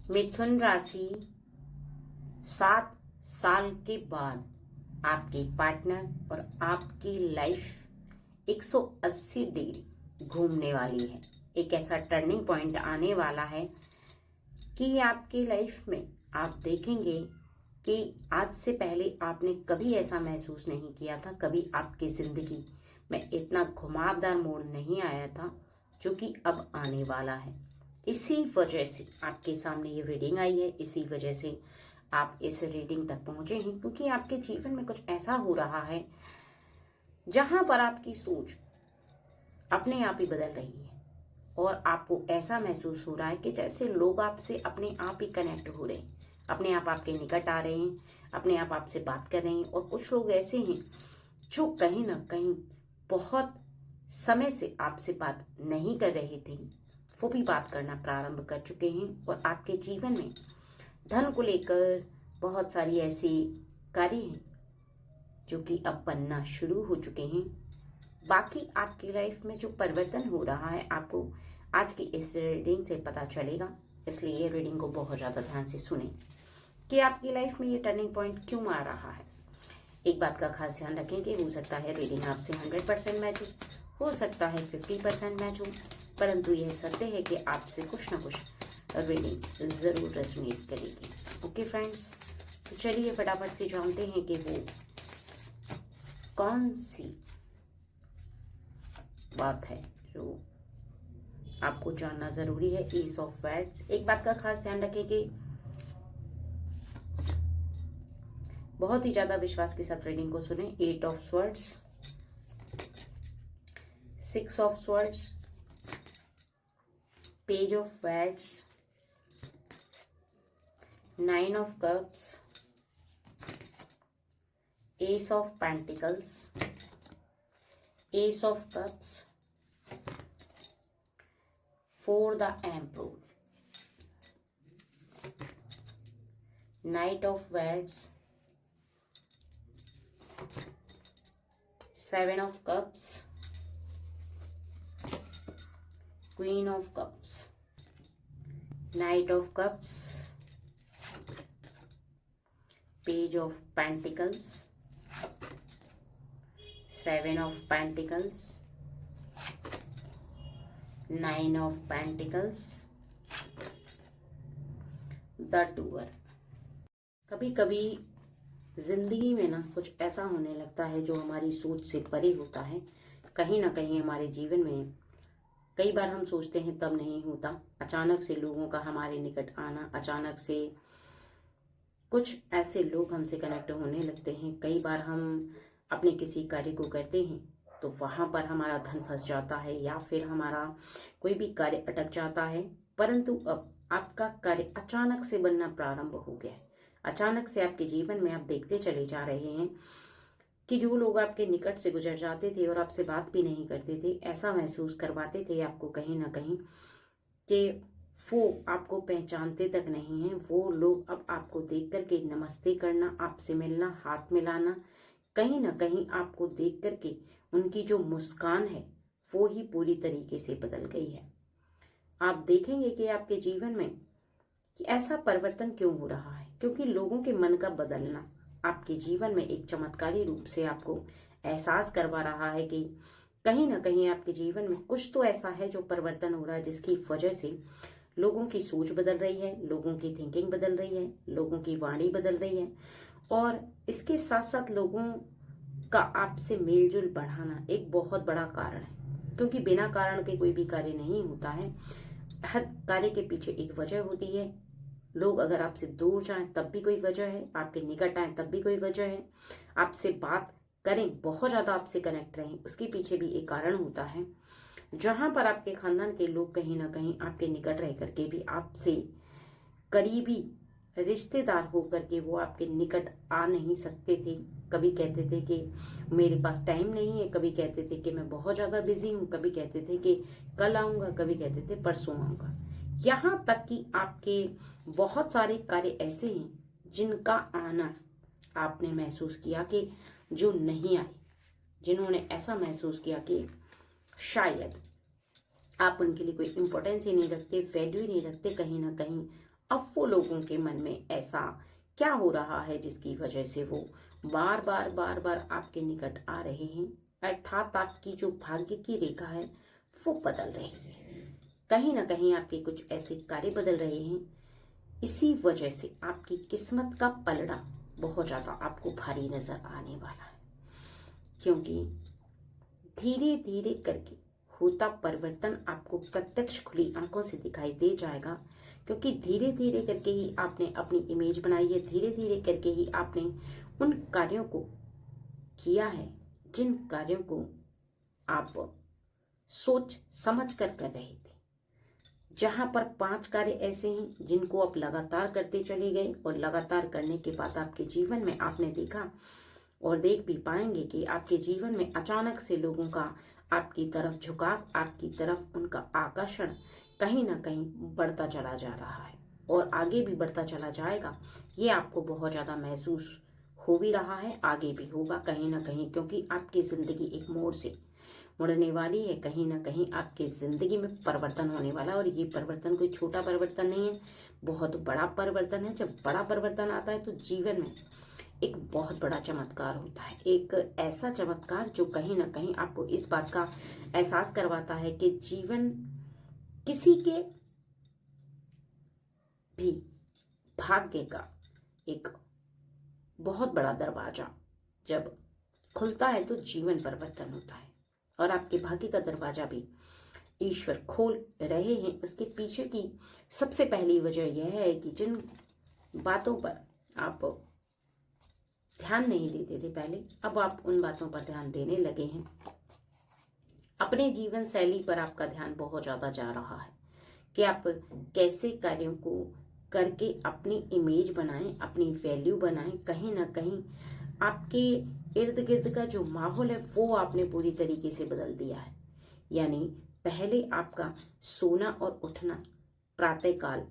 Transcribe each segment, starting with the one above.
मिथुन राशि 7 साल के बाद आपके पार्टनर और आपकी लाइफ 180 डिग्री घूमने वाली है। एक ऐसा टर्निंग पॉइंट आने वाला है कि आपकी लाइफ में आप देखेंगे कि आज से पहले आपने कभी ऐसा महसूस नहीं किया था, कभी आपकी ज़िंदगी में इतना घुमावदार मोड़ नहीं आया था जो कि अब आने वाला है। इसी वजह से आपके सामने ये रीडिंग आई है, इसी वजह से आप इस रीडिंग तक पहुंचे हैं, क्योंकि आपके जीवन में कुछ ऐसा हो रहा है जहां पर आपकी सोच अपने आप ही बदल रही है और आपको ऐसा महसूस हो रहा है कि जैसे लोग आपसे अपने आप ही कनेक्ट हो रहे हैं, अपने आप आपके निकट आ रहे हैं, अपने आप आपसे बात कर रहे हैं। और कुछ लोग ऐसे हैं जो कहीं ना कहीं बहुत समय से आपसे बात नहीं कर रहे थे, वो भी बात करना प्रारंभ कर चुके हैं। और आपके जीवन में धन को लेकर बहुत सारी ऐसी कार्य हैं जो कि अब बनना शुरू हो चुके हैं। बाकी आपकी लाइफ में जो परिवर्तन हो रहा है आपको आज की इस रीडिंग से पता चलेगा, इसलिए ये रीडिंग को बहुत ज़्यादा ध्यान से सुने कि आपकी लाइफ में ये टर्निंग पॉइंट क्यों आ रहा है। एक बात का खास ध्यान रखें कि हो सकता है रीडिंग आपसे 100% मैच हो सकता है 50% मैच हो, परंतु यह सत्य है कि आपसे कुछ ना कुछ रीडिंग ज़रूर रेजोनेट करेगी। ओके फ्रेंड्स, तो चलिए फटाफट से जानते हैं कि वो कौन सी बात है जो आपको जानना ज़रूरी है। S of wands. एक बात का खास ध्यान रखें कि बहुत ही ज़्यादा विश्वास के साथ रीडिंग को सुने। 8 of swords, 6 of swords, page of wands, 9 of cups, S of pentacles, S of cups, 4 the emperor, night of wands, 7 of cups, queen of cups, knight of cups, page of pentacles, 7 of pentacles, 9 of pentacles, the doer। कभी कभी जिंदगी में ना कुछ ऐसा होने लगता है जो हमारी सोच से परे होता है। कहीं ना कहीं हमारे जीवन में कई बार हम सोचते हैं तब नहीं होता। अचानक से लोगों का हमारे निकट आना, अचानक से कुछ ऐसे लोग हमसे कनेक्ट होने लगते हैं। कई बार हम अपने किसी कार्य को करते हैं तो वहाँ पर हमारा धन फंस जाता है या फिर हमारा कोई भी कार्य अटक जाता है, परंतु अब आपका कार्य अचानक से बनना प्रारंभ हो गया है। अचानक से आपके जीवन में आप देखते चले जा रहे हैं कि जो लोग आपके निकट से गुजर जाते थे और आपसे बात भी नहीं करते थे, ऐसा महसूस करवाते थे आपको कहीं ना कहीं कि वो आपको पहचानते तक नहीं हैं। वो लोग अब आपको देख करके नमस्ते करना, आपसे मिलना, हाथ मिलाना, कहीं ना कहीं आपको देख करके उनकी जो मुस्कान है वो ही पूरी तरीके से बदल गई है। आप देखेंगे कि आपके जीवन में कि ऐसा परिवर्तन क्यों हो रहा है, क्योंकि लोगों के मन का बदलना आपके जीवन में एक चमत्कारी रूप से आपको एहसास करवा रहा है कि कहीं ना कहीं आपके जीवन में कुछ तो ऐसा है जो परिवर्तन हो रहा है, जिसकी वजह से लोगों की सोच बदल रही है, लोगों की थिंकिंग बदल रही है, लोगों की वाणी बदल रही है। और इसके साथ साथ लोगों का आपसे मेलजोल बढ़ाना एक बहुत बड़ा कारण है, क्योंकि बिना कारण के कोई भी कार्य नहीं होता है। हर कार्य के पीछे एक वजह होती है। लोग अगर आपसे दूर जाएं तब भी कोई वजह है, आपके निकट आए तब भी कोई वजह है, आपसे बात करें, बहुत ज़्यादा आपसे कनेक्ट रहें, उसके पीछे भी एक कारण होता है। जहाँ पर आपके खानदान के लोग कहीं ना कहीं आपके निकट रह करके भी आपसे करीबी रिश्तेदार होकर के वो आपके निकट आ नहीं सकते थे। कभी कहते थे कि मेरे पास टाइम नहीं है, कभी कहते थे कि मैं बहुत ज़्यादा बिजी हूँ, कभी कहते थे कि कल आऊँगा, कभी कहते थे परसों आऊँगा। यहाँ तक कि आपके बहुत सारे कार्य ऐसे हैं जिनका आना आपने महसूस किया कि जो नहीं आए, जिन्होंने ऐसा महसूस किया कि शायद आप उनके लिए कोई इम्पोर्टेंस ही नहीं रखते, वैल्यू ही नहीं रखते, कहीं ना कहीं अब वो लोगों के मन में ऐसा क्या हो रहा है जिसकी वजह से वो बार बार बार बार आपके निकट आ रहे हैं, अर्थात आपकी जो भाग्य की रेखा है वो बदल रही है। कहीं ना कहीं आपके कुछ ऐसे कार्य बदल रहे हैं, इसी वजह से आपकी किस्मत का पलड़ा बहुत ज़्यादा आपको भारी नजर आने वाला है, क्योंकि धीरे धीरे करके होता परिवर्तन आपको प्रत्यक्ष खुली आंखों से दिखाई दे जाएगा। क्योंकि धीरे धीरे करके ही आपने अपनी इमेज बनाई है, धीरे धीरे करके ही आपने उन कार्यों को किया है जिन कार्यों को आप सोच समझ कर रहे थे। जहां पर 5 कार्य ऐसे हैं जिनको आप लगातार करते चले गए और लगातार करने के बाद आपके जीवन में आपने देखा और देख भी पाएंगे कि आपके जीवन में अचानक से लोगों का आपकी तरफ झुकाव, आपकी तरफ उनका आकर्षण कहीं ना कहीं बढ़ता चला जा रहा है और आगे भी बढ़ता चला जाएगा। ये आपको बहुत ज़्यादा महसूस हो भी रहा है, आगे भी होगा कहीं ना कहीं, क्योंकि आपकी ज़िंदगी एक मोड़ से मुड़ने वाली है। कहीं ना कहीं आपकी ज़िंदगी में परिवर्तन होने वाला है और ये परिवर्तन कोई छोटा परिवर्तन नहीं है, बहुत बड़ा परिवर्तन है। जब बड़ा परिवर्तन आता है तो जीवन में एक बहुत बड़ा चमत्कार होता है, एक ऐसा चमत्कार जो कहीं ना कहीं आपको इस बात का एहसास करवाता है कि जीवन किसी के भी भाग्य का एक बहुत बड़ा दरवाजा जब खुलता है तो जीवन परिवर्तन होता है और आपके भाग्य का दरवाजा भी ईश्वर खोल रहे हैं। उसके पीछे की सबसे पहली वजह यह है कि जिन बातों पर आप ध्यान नहीं देते थे पहले, अब आप उन बातों पर ध्यान देने लगे हैं। अपने जीवन शैली पर आपका ध्यान बहुत ज़्यादा जा रहा है कि आप कैसे कार्यों को करके अपनी इमेज बनाएं, अपनी वैल्यू बनाएं। कहीं ना कहीं आपके इर्द गिर्द का जो माहौल है वो आपने पूरी तरीके से बदल दिया है। यानी पहले आपका सोना और उठना प्रातःकाल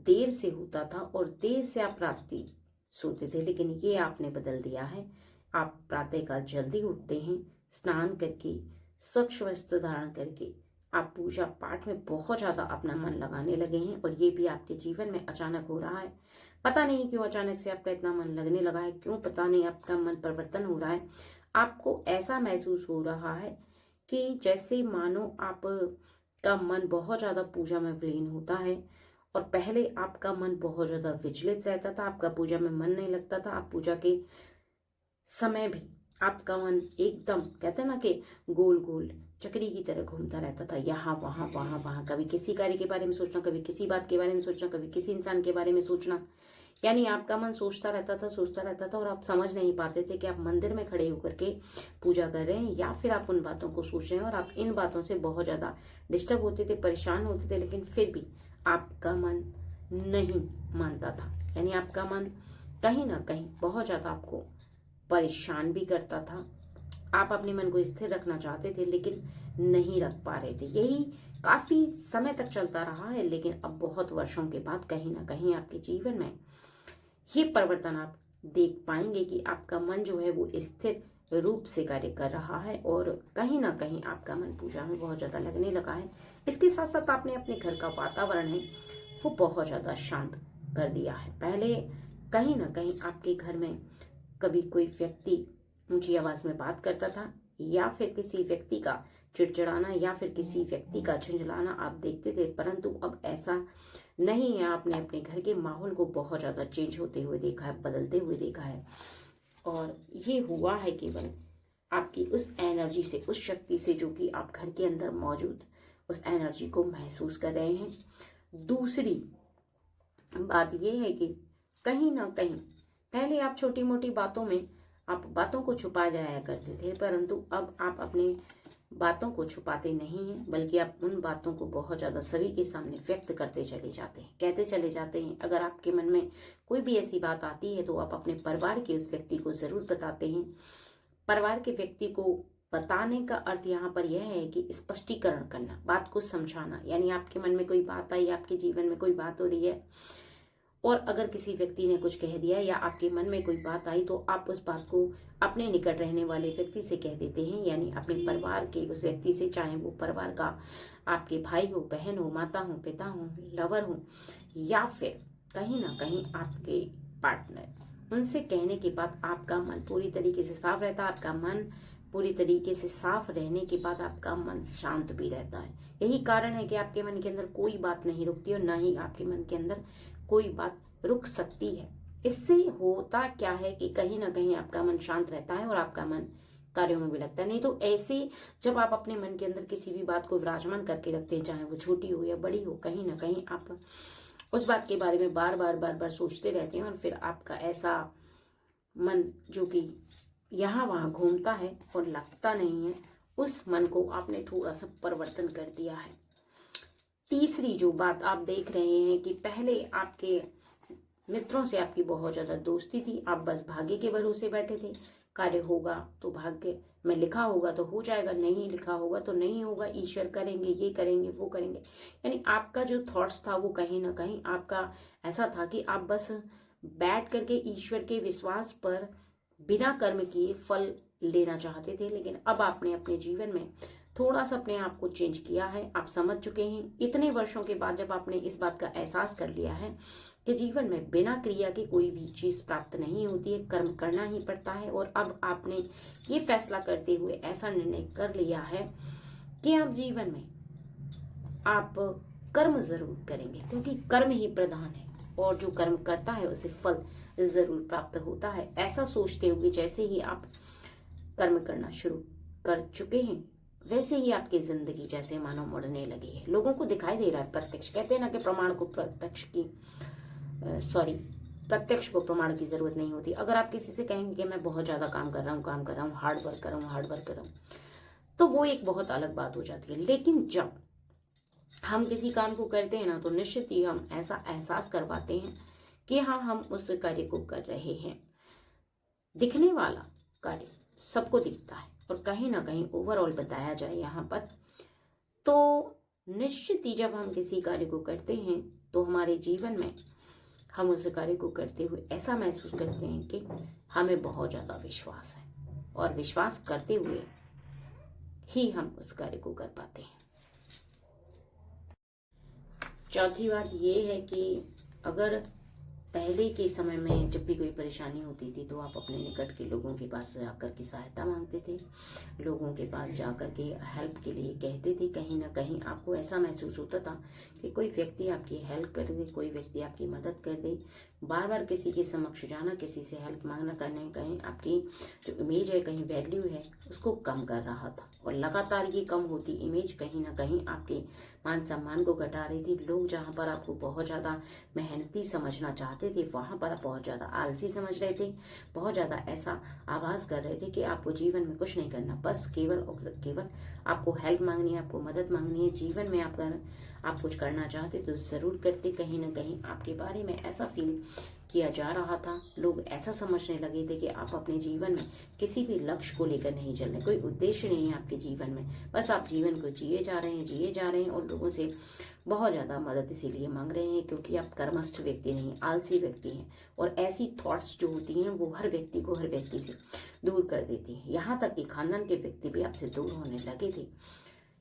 देर से होता था और देर से आप रात्रि सोते थे, लेकिन ये आपने बदल दिया है। आप प्रातःकाल जल्दी उठते हैं, स्नान करके स्वच्छ वस्त्र धारण करके आप पूजा पाठ में बहुत ज़्यादा अपना मन लगाने लगे हैं और ये भी आपके जीवन में अचानक हो रहा है। पता नहीं क्यों अचानक से आपका इतना मन लगने लगा है, क्यों पता नहीं आपका मन परिवर्तन हो रहा है। आपको ऐसा महसूस हो रहा है कि जैसे मानो आप का मन बहुत ज़्यादा पूजा में विलीन होता है और पहले आपका मन बहुत ज़्यादा विचलित रहता था, आपका पूजा में मन नहीं लगता था। आप पूजा के समय भी आपका मन एकदम कहते हैं ना कि गोल गोल चक्री की तरह घूमता रहता था, यहाँ वहाँ वहाँ वहाँ, कभी किसी कार्य के बारे में सोचना, कभी किसी बात के बारे में सोचना, कभी किसी इंसान के बारे में सोचना। यानी आपका मन सोचता रहता था और आप समझ नहीं पाते थे कि आप मंदिर में खड़े होकर के पूजा कर रहे हैं या फिर आप उन बातों को सोच रहे हैं। और आप इन बातों से बहुत ज़्यादा डिस्टर्ब होते थे, परेशान होते थे, लेकिन फिर भी आपका मन नहीं मानता था। यानी आपका मन कहीं ना कहीं बहुत ज़्यादा आपको परेशान भी करता था। आप अपने मन को स्थिर रखना चाहते थे लेकिन नहीं रख पा रहे थे। यही काफी समय तक चलता रहा है, लेकिन अब बहुत वर्षों के बाद कहीं ना कहीं आपके जीवन में ये परिवर्तन आप देख पाएंगे कि आपका मन जो है वो स्थिर रूप से कार्य कर रहा है और कहीं ना कहीं आपका मन पूजा में बहुत ज्यादा लगने लगा है। इसके साथ साथ आपने अपने घर का वातावरण है वो बहुत ज्यादा शांत कर दिया है। पहले कहीं ना कहीं आपके घर में कभी कोई व्यक्ति ऊंची आवाज में बात करता था या फिर किसी व्यक्ति का चिड़चिड़ाना या फिर किसी व्यक्ति का झुंझलाना आप देखते थे, परंतु अब ऐसा नहीं है। आपने अपने घर के माहौल को बहुत ज़्यादा चेंज होते हुए देखा है, बदलते हुए देखा है और ये हुआ है केवल आपकी उस एनर्जी से, उस शक्ति से जो कि आप घर के अंदर मौजूद उस एनर्जी को महसूस कर रहे हैं। दूसरी बात यह है कि कहीं ना कहीं पहले आप छोटी मोटी बातों में आप बातों को छुपा जाया करते थे, परंतु अब आप अपने बातों को छुपाते नहीं हैं, बल्कि आप उन बातों को बहुत ज़्यादा सभी के सामने व्यक्त करते चले जाते हैं, कहते चले जाते हैं। अगर आपके मन में कोई भी ऐसी बात आती है तो आप अपने परिवार के उस व्यक्ति को ज़रूर बताते हैं। परिवार के व्यक्ति को बताने का अर्थ यहाँ पर यह है कि स्पष्टीकरण करना, बात को समझाना। यानी आपके मन में कोई बात आई, आपके जीवन में कोई बात हो रही है और अगर किसी व्यक्ति ने कुछ कह दिया या आपके मन में कोई बात आई तो आप उस बात को अपने निकट रहने वाले व्यक्ति से कह देते हैं। यानी अपने परिवार के उस व्यक्ति से, चाहे वो परिवार का आपके भाई हो, बहन हो, माता हो, पिता हो, लवर हो या फिर कहीं ना कहीं आपके पार्टनर, उनसे कहने के बाद आपका मन पूरी तरीके से साफ रहता है। आपका मन पूरी तरीके से साफ रहने के बाद आपका मन शांत भी रहता है। यही कारण है कि आपके मन के अंदर कोई बात नहीं रुकती और ना ही आपके मन के अंदर कोई बात रुक सकती है। इससे होता क्या है कि कहीं ना कहीं आपका मन शांत रहता है और आपका मन कार्यों में भी लगता है। नहीं तो ऐसे जब आप अपने मन के अंदर किसी भी बात को विराजमान करके रखते हैं, चाहे वो छोटी हो या बड़ी हो, कहीं ना कहीं आप उस बात के बारे में बार बार सोचते रहते हैं और फिर आपका ऐसा मन जो कि यहाँ वहाँ घूमता है और लगता नहीं है, उस मन को आपने थोड़ा सा परिवर्तन कर दिया है। तीसरी जो बात आप देख रहे हैं कि पहले आपके मित्रों से आपकी बहुत ज़्यादा दोस्ती थी, आप बस भाग्य के भरोसे बैठे थे। कार्य होगा तो भाग्य में लिखा होगा तो हो जाएगा, नहीं लिखा होगा तो नहीं होगा, ईश्वर करेंगे, ये करेंगे, वो करेंगे। यानी आपका जो थॉट्स था वो कहीं ना कहीं आपका ऐसा था कि आप बस बैठ करके ईश्वर के विश्वास पर बिना कर्म किए फल लेना चाहते थे। लेकिन अब आपने अपने जीवन में थोड़ा सा अपने आप को चेंज किया है। आप समझ चुके हैं इतने वर्षों के बाद, जब आपने इस बात का एहसास कर लिया है कि जीवन में बिना क्रिया के कोई भी चीज प्राप्त नहीं होती है, कर्म करना ही पड़ता है। और अब आपने ये फैसला करते हुए ऐसा निर्णय कर लिया है कि आप जीवन में आप कर्म जरूर करेंगे, क्योंकि कर्म ही प्रधान है और जो कर्म करता है उसे फल जरूर प्राप्त होता है। ऐसा सोचते हुए जैसे ही आप कर्म करना शुरू कर चुके हैं, वैसे ही आपकी जिंदगी जैसे मानो मुड़ने लगी है। लोगों को दिखाई दे रहा है प्रत्यक्ष। कहते हैं ना कि प्रत्यक्ष को प्रमाण की जरूरत नहीं होती। अगर आप किसी से कहेंगे कि मैं बहुत ज्यादा काम कर रहा हूँ, हार्ड वर्क कर रहा हूँ, तो वो एक बहुत अलग बात हो जाती है। लेकिन जब हम किसी काम को करते हैं ना, तो निश्चित ही हम ऐसा एहसास करवाते हैं कि हाँ, हम उस कार्य को कर रहे हैं। दिखने वाला कार्य सबको दिखता है और कहीं ना कहीं ओवरऑल बताया जाए यहाँ पर, तो निश्चित ही जब हम किसी कार्य को करते हैं तो हमारे जीवन में हम उस कार्य को करते हुए ऐसा महसूस करते हैं कि हमें बहुत ज़्यादा विश्वास है और विश्वास करते हुए ही हम उस कार्य को कर पाते हैं। चौथी बात ये है कि अगर पहले के समय में जब भी कोई परेशानी होती थी तो आप अपने निकट के लोगों के पास जाकर के सहायता मांगते थे, लोगों के पास जाकर के हेल्प के लिए कहते थे। कहीं ना कहीं आपको ऐसा महसूस होता था कि कोई व्यक्ति आपकी हेल्प कर दे, कोई व्यक्ति आपकी मदद कर दे। बार बार किसी के समक्ष जाना, किसी से हेल्प मांगना, कहीं कहीं आपकी जो इमेज है, कहीं वैल्यू है, उसको कम कर रहा था। और लगातार ये कम होती इमेज कहीं ना कहीं आपके मान सम्मान को घटा रही थी। लोग जहाँ पर आपको बहुत ज़्यादा मेहनती समझना चाहते थे, वहाँ पर आप बहुत ज़्यादा आलसी समझ रहे थे, बहुत ज़्यादा ऐसा आभास कर रहे थे कि आपको जीवन में कुछ नहीं करना, बस केवल और केवल आपको हेल्प मांगनी है, आपको मदद मांगनी है। जीवन में आप कुछ करना चाहते तो ज़रूर करते। कहीं ना कहीं आपके बारे में ऐसा फील किया जा रहा था, लोग ऐसा समझने लगे थे कि आप अपने जीवन में किसी भी लक्ष्य को लेकर नहीं चल रहे, कोई उद्देश्य नहीं है आपके जीवन में, बस आप जीवन को जिए जा रहे हैं और लोगों से बहुत ज़्यादा मदद इसीलिए मांग रहे हैं क्योंकि आप कर्मस्थ व्यक्ति नहीं, आलसी व्यक्ति हैं। और ऐसी थॉट्स जो होती हैं वो हर व्यक्ति से दूर कर देती हैं। यहाँ तक कि खानदान के व्यक्ति भी आपसे दूर होने लगे थे।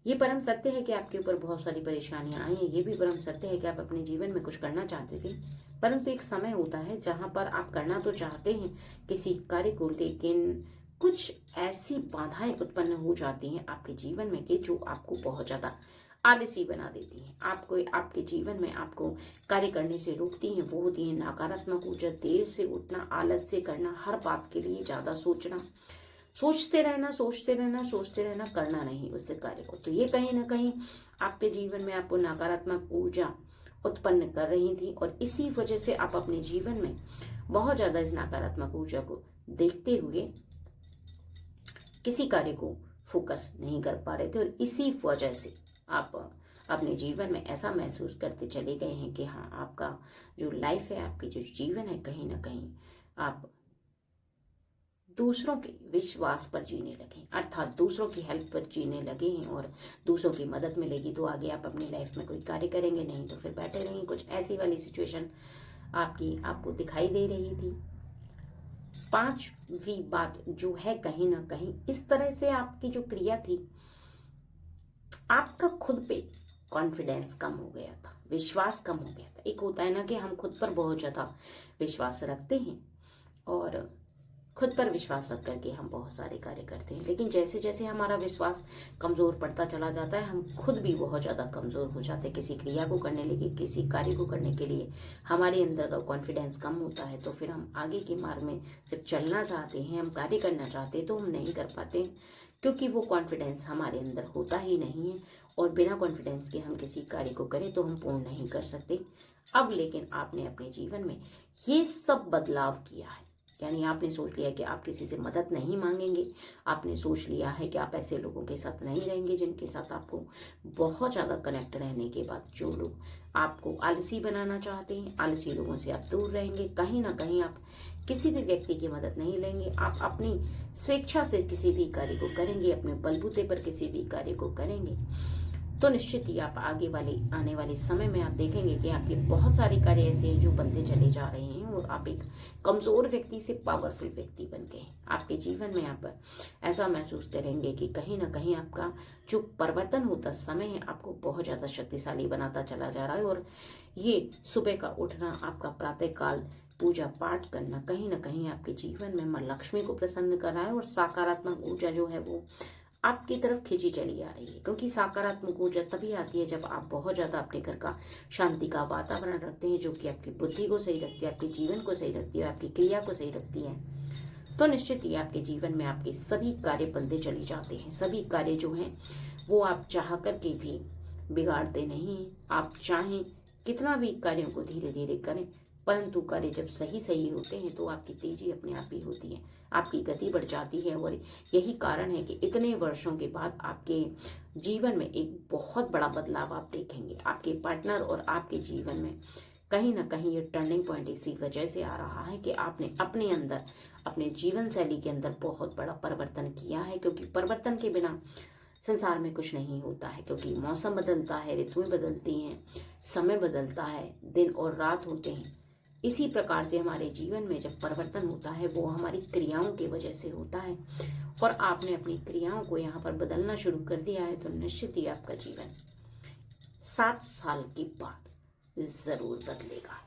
ये परम सत्य है कि आपके ऊपर बहुत सारी परेशानियां आई हैं। ये भी परम सत्य है कि आप अपने जीवन में कुछ करना चाहते थे, परंतु एक समय होता है जहां पर आप करना तो चाहते हैं किसी कार्य को, लेकिन कुछ ऐसी बाधाएं उत्पन्न हो जाती हैं आपके जीवन में कि जो आपको बहुत ज़्यादा आलसी बना देती हैं। आपके जीवन में आपको कार्य करने से रोकती हैं। वो होती है नकारात्मक ऊर्जा, देर से उठना, आलस्य करना, हर बात के लिए ज़्यादा सोचना, सोचते रहना, करना नहीं उससे कार्य को। तो ये कहीं ना कहीं आपके जीवन में आपको नकारात्मक ऊर्जा उत्पन्न कर रही थी और इसी वजह से आप अपने जीवन में बहुत ज़्यादा इस नकारात्मक ऊर्जा को देखते हुए किसी कार्य को फोकस नहीं कर पा रहे थे। और इसी वजह से आप अपने जीवन में ऐसा महसूस करते चले गए हैं कि हाँ, आपका जो लाइफ है, आपकी जो जीवन है, कहीं ना कहीं आप दूसरों के विश्वास पर जीने लगे, अर्थात दूसरों की हेल्प पर जीने लगे हैं। और दूसरों की मदद मिलेगी तो आगे आप अपनी लाइफ में कोई कार्य करेंगे, नहीं तो फिर बैठे रहेंगे। कुछ ऐसी वाली सिचुएशन आपको दिखाई दे रही थी। पांचवी बात जो है, कहीं ना कहीं इस तरह से आपकी जो क्रिया थी, आपका खुद पे कॉन्फिडेंस कम हो गया था। विश्वास कम हो गया था। एक होता है ना कि हम खुद पर बहुत ज़्यादा विश्वास रखते हैं और खुद पर विश्वास रख करके हम बहुत सारे कार्य करते हैं, लेकिन जैसे जैसे हमारा विश्वास कमज़ोर पड़ता चला जाता है हम खुद भी बहुत ज़्यादा कमज़ोर हो जाते हैं। किसी क्रिया को करने लगे, किसी कार्य को करने के लिए हमारे अंदर का कॉन्फिडेंस कम होता है, तो फिर हम आगे के मार्ग में जब चलना चाहते हैं, हम कार्य करना चाहते हैं, तो हम नहीं कर पाते, क्योंकि वो कॉन्फिडेंस हमारे अंदर होता ही नहीं है। और बिना कॉन्फिडेंस के हम किसी कार्य को करें तो हम पूर्ण नहीं कर सकते। अब लेकिन आपने अपने जीवन में ये सब बदलाव किया है, यानी आपने सोच लिया कि आप किसी से मदद नहीं मांगेंगे, आपने सोच लिया है कि आप ऐसे लोगों के साथ नहीं रहेंगे जिनके साथ आपको बहुत ज़्यादा कनेक्ट रहने के बाद जो लोग आपको आलसी बनाना चाहते हैं, आलसी लोगों से आप दूर रहेंगे। कहीं ना कहीं आप किसी भी व्यक्ति की मदद नहीं लेंगे, आप अपनी स्वेच्छा से किसी भी कार्य को करेंगे, अपने बलबूते पर किसी भी कार्य को करेंगे, तो निश्चित ही आप आने वाले समय में आप देखेंगे कि आपके बहुत सारे कार्य ऐसे हैं जो बनते चले जा रहे हैं और आप एक कमज़ोर व्यक्ति से पावरफुल व्यक्ति बन गए हैं। आपके जीवन में आप ऐसा महसूस करेंगे कि कहीं ना कहीं आपका जो परिवर्तन होता समय है आपको बहुत ज़्यादा शक्तिशाली बनाता चला जा रहा है। और ये सुबह का उठना, आपका प्रातःकाल पूजा पाठ करना कहीं ना कहीं आपके जीवन में माँ लक्ष्मी को प्रसन्न कर रहा है और सकारात्मक ऊर्जा जो है वो आपकी तरफ खींची चली आ रही है। क्योंकि सकारात्मक ऊर्जा तभी आती है जब आप बहुत ज़्यादा अपने घर का शांति का वातावरण रखते हैं, जो कि आपकी बुद्धि को सही रखती है, आपके जीवन को सही रखती है, आपकी क्रिया को सही रखती है। तो निश्चित ही आपके जीवन में आपके सभी कार्य बनते चले जाते हैं। सभी कार्य जो हैं वो आप चाह करके भी बिगाड़ते नहीं हैं। आप चाहें कितना भी कार्यों को धीरे धीरे करें, परंतु कार्य जब सही सही होते हैं तो आपकी तेजी अपने आप ही होती है, आपकी गति बढ़ जाती है। और यही कारण है कि इतने वर्षों के बाद आपके जीवन में एक बहुत बड़ा बदलाव आप देखेंगे। आपके पार्टनर और आपके जीवन में कहीं ना कहीं ये टर्निंग पॉइंट इसी वजह से आ रहा है कि आपने अपने अंदर, अपने जीवन शैली के अंदर बहुत बड़ा परिवर्तन किया है। क्योंकि परिवर्तन के बिना संसार में कुछ नहीं होता है, क्योंकि मौसम बदलता है, ऋतुएं बदलती हैं, समय बदलता है, दिन और रात होते हैं। इसी प्रकार से हमारे जीवन में जब परिवर्तन होता है वो हमारी क्रियाओं की वजह से होता है। और आपने अपनी क्रियाओं को यहाँ पर बदलना शुरू कर दिया है, तो निश्चित ही आपका जीवन 7 साल के बाद जरूर बदलेगा।